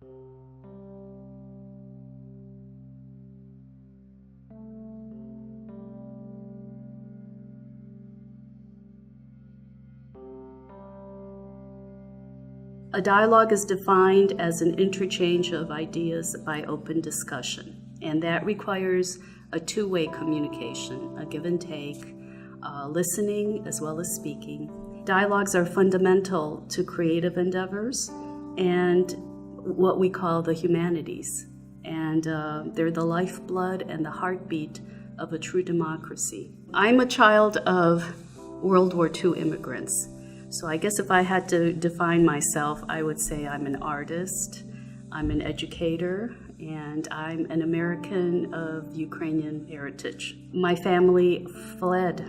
A dialogue is defined as an interchange of ideas by open discussion, and that requires a two-way communication, a give and take, listening as well as speaking. Dialogues are fundamental to creative endeavors and what we call the humanities, and they're the lifeblood and the heartbeat of a true democracy. I'm a child of World War II immigrants. So I guess if I had to define myself, I would say I'm an artist, I'm an educator, and I'm an American of Ukrainian heritage. My family fled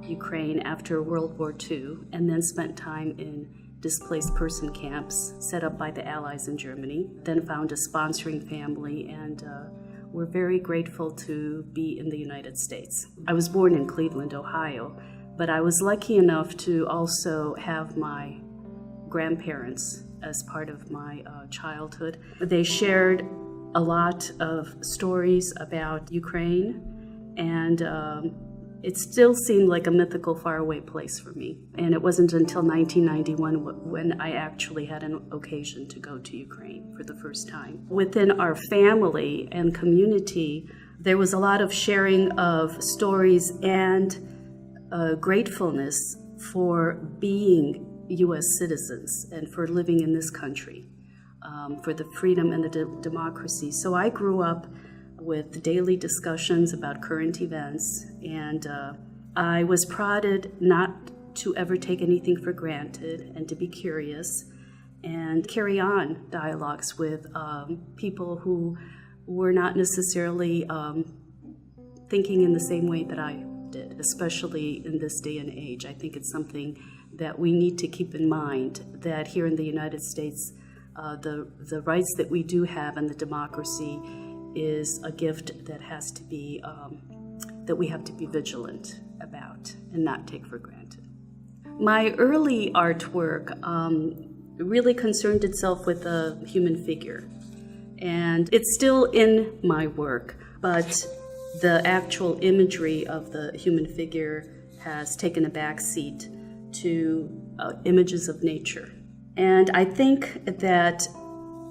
Ukraine after World War II and then spent time in displaced person camps set up by the Allies in Germany, then found a sponsoring family, and we're very grateful to be in the United States. I was born in Cleveland, Ohio, but I was lucky enough to also have my grandparents as part of my childhood. They shared a lot of stories about Ukraine, and it still seemed like a mythical, faraway place for me. And it wasn't until 1991 when I actually had an occasion to go to Ukraine for the first time. Within our family and community, there was a lot of sharing of stories and gratefulness for being U.S. citizens and for living in this country, for the freedom and the democracy. So I grew up with daily discussions about current events, and I was prodded not to ever take anything for granted and to be curious and carry on dialogues with people who were not necessarily thinking in the same way that I did, especially in this day and age. I think it's something that we need to keep in mind, that here in the United States, the rights that we do have and the democracy is a gift that has to be, that we have to be vigilant about and not take for granted. My early artwork really concerned itself with the human figure, and it's still in my work, but the actual imagery of the human figure has taken a back seat to images of nature. And I think that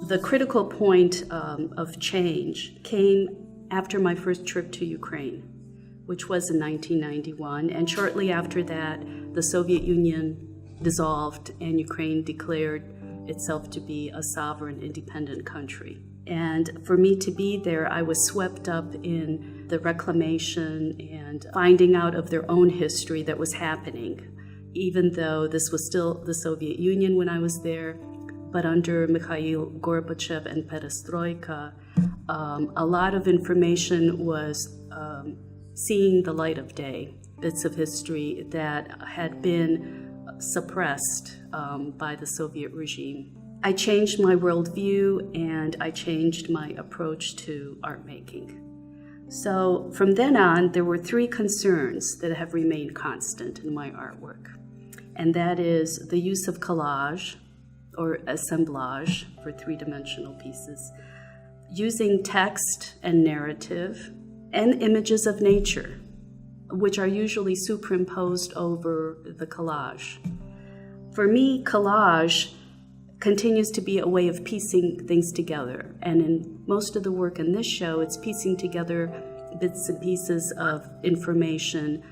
the critical point of change came after my first trip to Ukraine, which was in 1991. And shortly after that, the Soviet Union dissolved and Ukraine declared itself to be a sovereign, independent country. And for me to be there, I was swept up in the reclamation and finding out of their own history that was happening, even though this was still the Soviet Union when I was there. But under Mikhail Gorbachev and Perestroika, a lot of information was seeing the light of day, bits of history that had been suppressed by the Soviet regime. I changed my worldview and I changed my approach to art making. So from then on, there were three concerns that have remained constant in my artwork. And that is the use of collage or assemblage for three-dimensional pieces, using text and narrative and images of nature, which are usually superimposed over the collage. For me, collage continues to be a way of piecing things together. And in most of the work in this show, it's piecing together bits and pieces of information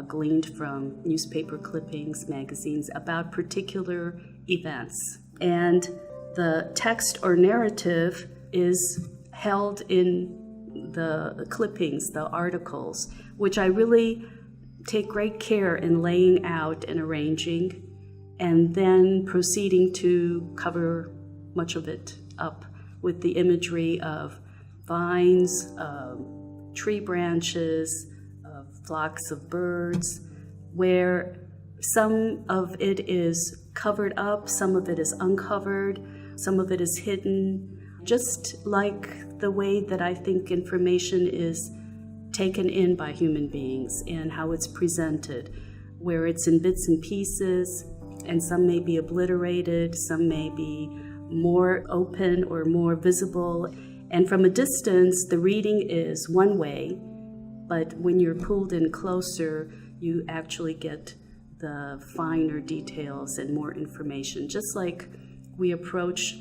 gleaned from newspaper clippings, magazines about particular events. And the text or narrative is held in the clippings, the articles, which I really take great care in laying out and arranging, and then proceeding to cover much of it up with the imagery of vines, tree branches, flocks of birds, where some of it is covered up, some of it is uncovered, some of it is hidden, just like the way that I think information is taken in by human beings and how it's presented, where it's in bits and pieces, and some may be obliterated, some may be more open or more visible. And from a distance, the reading is one way, but when you're pulled in closer, you actually get the finer details and more information, just like we approach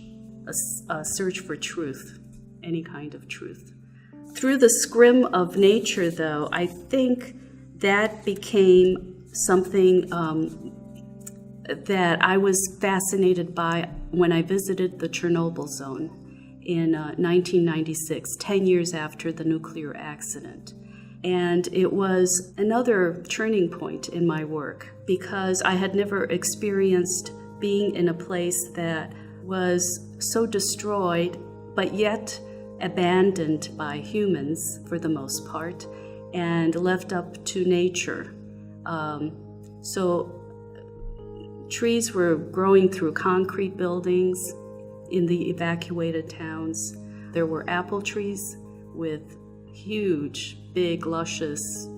a search for truth, any kind of truth. Through the scrim of nature, though, I think that became something that I was fascinated by when I visited the Chernobyl zone in 1996, 10 years after the nuclear accident. And it was another turning point in my work because I had never experienced being in a place that was so destroyed, but yet abandoned by humans for the most part, and left up to nature. So trees were growing through concrete buildings in the evacuated towns. There were apple trees with huge, big, luscious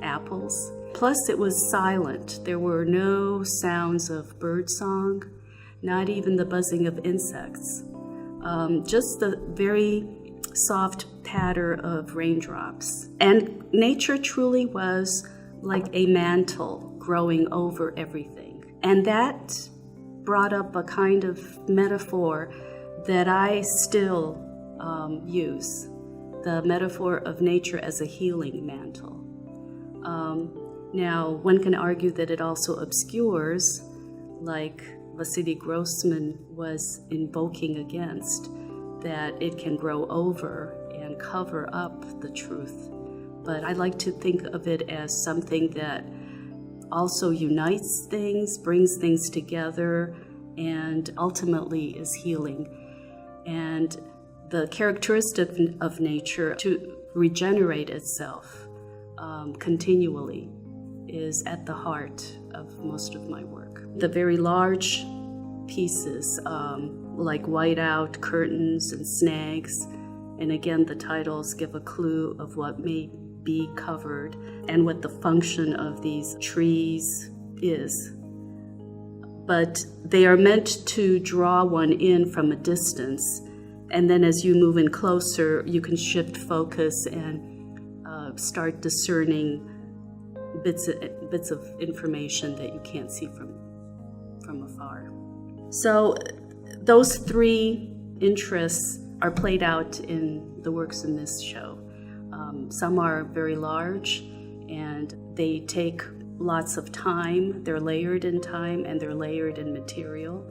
apples. Plus, it was silent. There were no sounds of birdsong, not even the buzzing of insects. Just the very soft patter of raindrops. And nature truly was like a mantle growing over everything. And that brought up a kind of metaphor that I still use, the metaphor of nature as a healing mantle. Now, one can argue that it also obscures, like Vasily Grossman was invoking against, that it can grow over and cover up the truth. But I like to think of it as something that also unites things, brings things together, and ultimately is healing. And the characteristic of nature to regenerate itself continually is at the heart of most of my work. The very large pieces, like whiteout, curtains, and snags, and again, the titles give a clue of what may be covered and what the function of these trees is. But they are meant to draw one in from a distance, and then as you move in closer, you can shift focus and start discerning bits of information that you can't see from afar. So those three interests are played out in the works in this show. Some are very large, and they take lots of time. They're layered in time, and they're layered in material.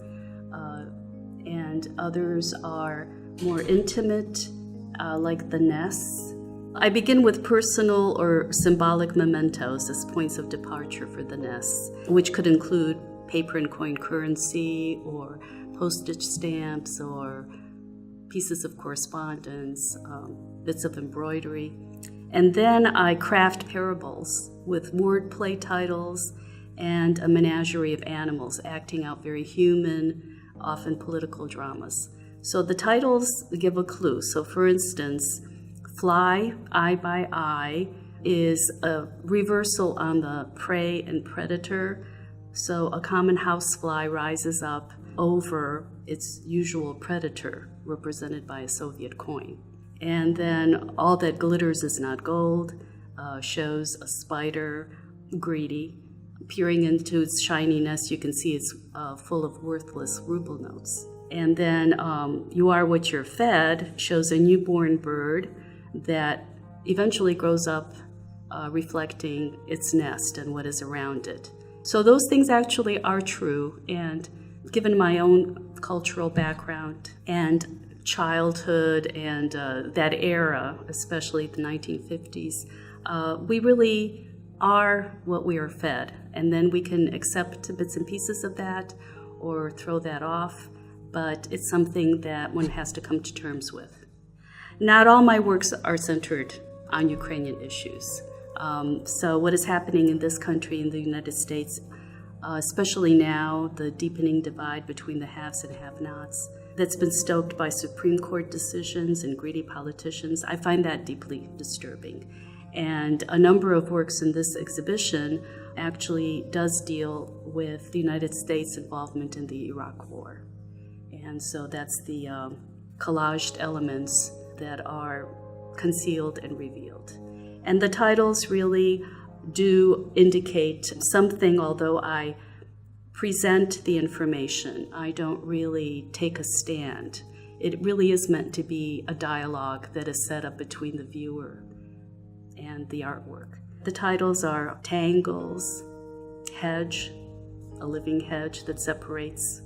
And others are more intimate, like the nests. I begin with personal or symbolic mementos as points of departure for the nests, which could include paper and coin currency, or postage stamps, or pieces of correspondence, bits of embroidery. And then I craft parables with wordplay titles and a menagerie of animals acting out very human, often political dramas. So the titles give a clue. So for instance, Fly, Eye by Eye, is a reversal on the prey and predator. So a common housefly rises up over its usual predator, represented by a Soviet coin. And then All That Glitters Is Not Gold shows a spider, greedy, peering into its shiny nest. You can see it's full of worthless ruble notes. And then You Are What You're Fed shows a newborn bird that eventually grows up reflecting its nest and what is around it. So those things actually are true, and given my own cultural background and childhood and that era, especially the 1950s, we really are what we are fed, and then we can accept bits and pieces of that or throw that off, but it's something that one has to come to terms with. Not all my works are centered on Ukrainian issues. So what is happening in this country, in the United States, especially now, the deepening divide between the haves and have-nots, that's been stoked by Supreme Court decisions and greedy politicians, I find that deeply disturbing. And a number of works in this exhibition actually does deal with the United States' involvement in the Iraq War. And so that's the collaged elements that are concealed and revealed. And the titles really do indicate something, although I present the information. I don't really take a stand. It really is meant to be a dialogue that is set up between the viewer and the artwork. The titles are Tangles, Hedge, a living hedge that separates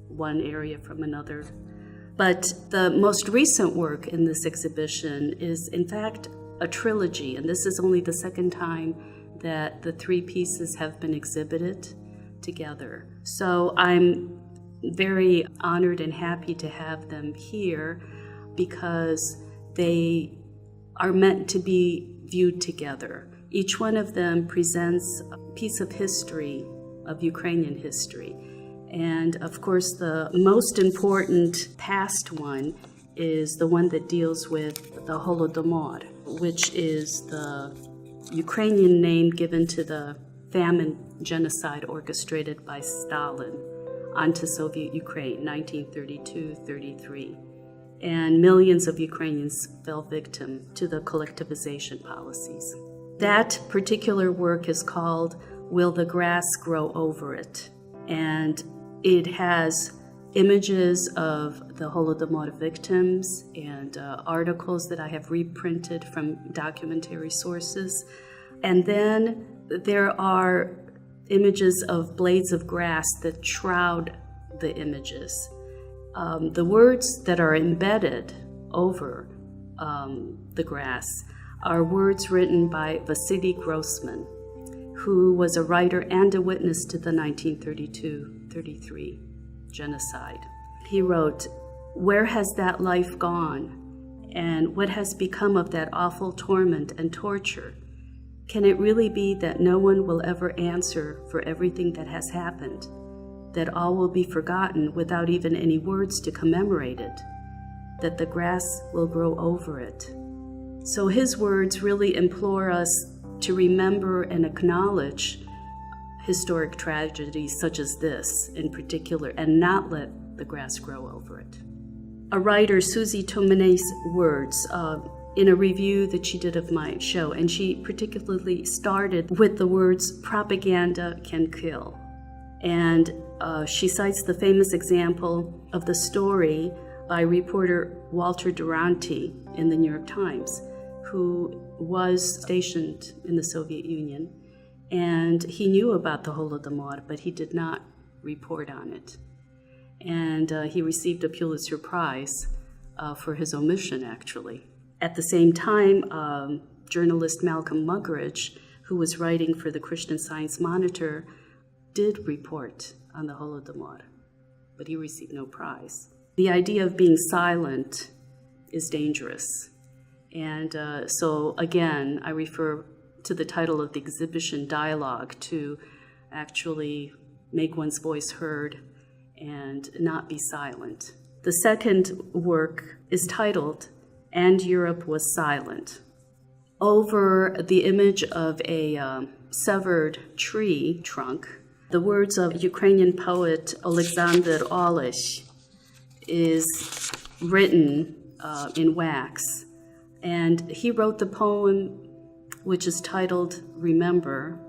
one area from another. But the most recent work in this exhibition is, in fact, a trilogy, and this is only the second time that the three pieces have been exhibited together. So I'm very honored and happy to have them here because they are meant to be viewed together. Each one of them presents a piece of history, of Ukrainian history. And of course, the most important past one is the one that deals with the Holodomor, which is the Ukrainian name given to the Famine Genocide orchestrated by Stalin onto Soviet Ukraine, 1932-33. And millions of Ukrainians fell victim to the collectivization policies. That particular work is called Will the Grass Grow Over It? And it has images of the Holodomor victims and articles that I have reprinted from documentary sources. And then there are images of blades of grass that shroud the images. The words that are embedded over the grass are words written by Vasily Grossman, who was a writer and a witness to the 1932-33 genocide. He wrote, "Where has that life gone? And what has become of that awful torment and torture? Can it really be that no one will ever answer for everything that has happened? That all will be forgotten without even any words to commemorate it? That the grass will grow over it?" So his words really implore us to remember and acknowledge historic tragedies such as this in particular, and not let the grass grow over it. A writer, Susie Tominay's words in a review that she did of my show, and she particularly started with the words, "Propaganda can kill." And she cites the famous example of the story by reporter Walter Duranty in the New York Times, who was stationed in the Soviet Union, and he knew about the Holodomor, but he did not report on it. And he received a Pulitzer Prize for his omission, actually. At the same time, journalist Malcolm Muggeridge, who was writing for the Christian Science Monitor, did report on the Holodomor, but he received no prize. The idea of being silent is dangerous. And so again, I refer to the title of the exhibition, Dialogue, to actually make one's voice heard and not be silent. The second work is titled, And Europe Was Silent. Over the image of a severed tree trunk, the words of Ukrainian poet Alexander Olesh is written in wax. And he wrote the poem, which is titled Remember,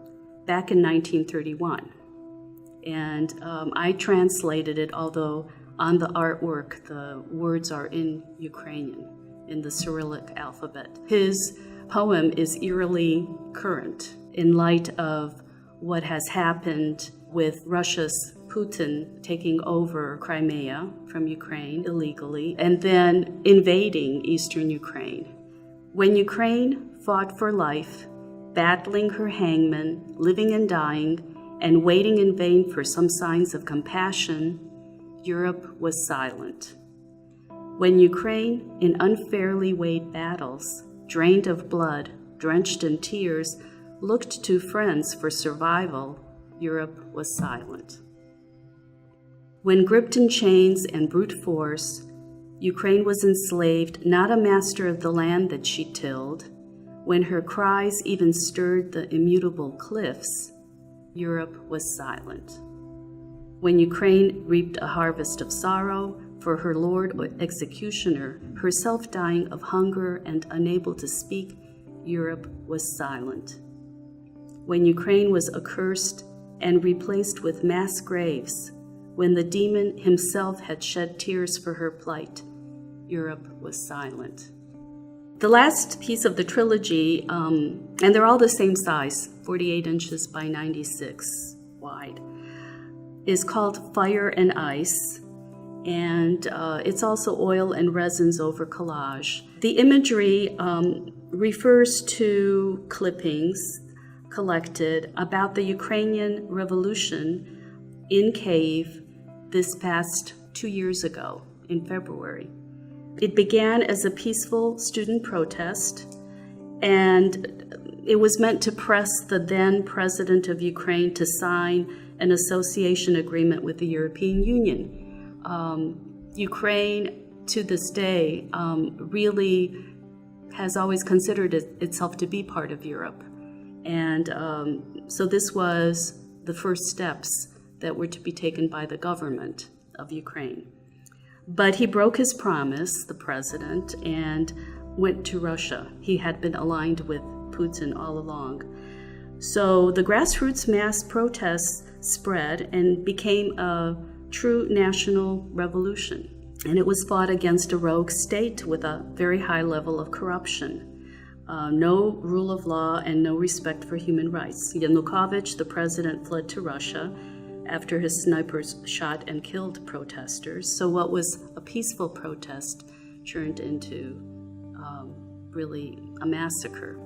back in 1931. And I translated it, although on the artwork the words are in Ukrainian, in the Cyrillic alphabet. His poem is eerily current in light of what has happened with Russia's Putin taking over Crimea from Ukraine illegally and then invading eastern Ukraine. When Ukraine fought for life, battling her hangman, living and dying, and waiting in vain for some signs of compassion, Europe was silent. When Ukraine, in unfairly weighed battles, drained of blood, drenched in tears, looked to friends for survival, Europe was silent. When gripped in chains and brute force, Ukraine was enslaved, not a master of the land that she tilled. When her cries even stirred the immutable cliffs, Europe was silent. When Ukraine reaped a harvest of sorrow, for her lord or executioner, herself dying of hunger and unable to speak, Europe was silent. When Ukraine was accursed and replaced with mass graves, when the demon himself had shed tears for her plight, Europe was silent. The last piece of the trilogy, and they're all the same size, 48 inches by 96 wide, is called Fire and Ice, and it's also oil and resins over collage. The imagery refers to clippings collected about the Ukrainian Revolution in Kyiv this past 2 years ago in February. It began as a peaceful student protest, and it was meant to press the then president of Ukraine to sign an association agreement with the European Union. Ukraine, to this day, really has always considered itself to be part of Europe. And so this was the first steps that were to be taken by the government of Ukraine. But he broke his promise, the president, and went to Russia. He had been aligned with Putin all along. So the grassroots mass protests spread and became a true national revolution. And it was fought against a rogue state with a very high level of corruption, no rule of law, and no respect for human rights. Yanukovych, the president, fled to Russia after his snipers shot and killed protesters. So what was a peaceful protest turned into really a massacre.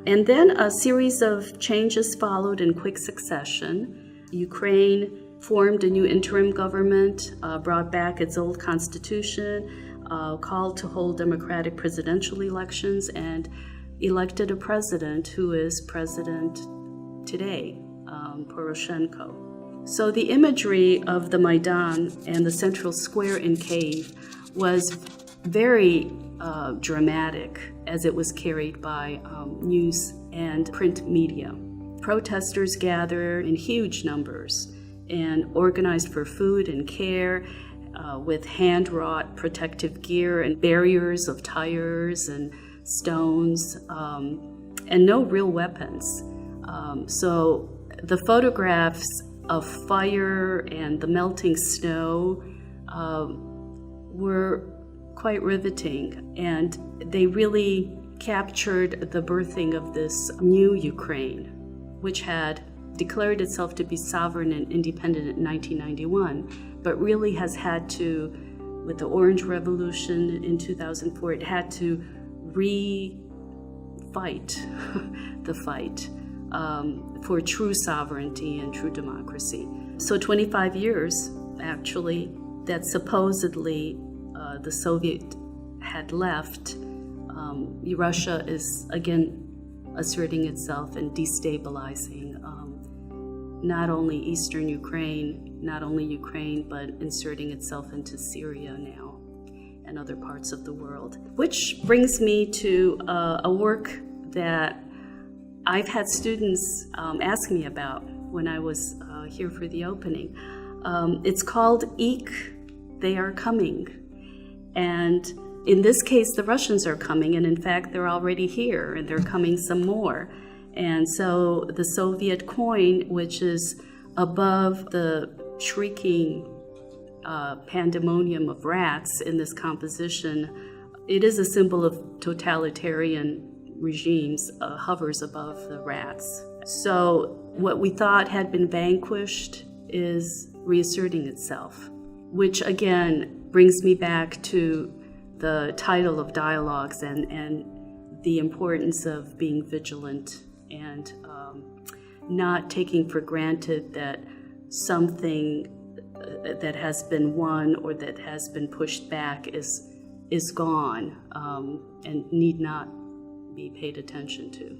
And then a series of changes followed in quick succession. Ukraine formed a new interim government, brought back its old constitution, called to hold democratic presidential elections, and elected a president who is president today, Poroshenko. So the imagery of the Maidan and the central square in Kyiv was very dramatic as it was carried by news and print media. Protesters gathered in huge numbers and organized for food and care with hand-wrought protective gear and barriers of tires and stones and no real weapons. So the photographs of fire and the melting snow were quite riveting, and they really captured the birthing of this new Ukraine, which had declared itself to be sovereign and independent in 1991, but really has had to, with the Orange Revolution in 2004, it had to re-fight the fight for true sovereignty and true democracy. So 25 years, actually, that supposedly the Soviet had left, Russia is again asserting itself and destabilizing not only eastern Ukraine, not only Ukraine, but inserting itself into Syria now and other parts of the world. Which brings me to a work that I've had students ask me about when I was here for the opening. It's called Eek, They Are Coming. And in this case, the Russians are coming, and in fact, they're already here, and they're coming some more. And so the Soviet coin, which is above the shrieking pandemonium of rats in this composition, it is a symbol of totalitarian regimes, hovers above the rats. So what we thought had been vanquished is reasserting itself, which again brings me back to the title of dialogues and the importance of being vigilant and not taking for granted that something that has been won or that has been pushed back is gone and need not be paid attention to.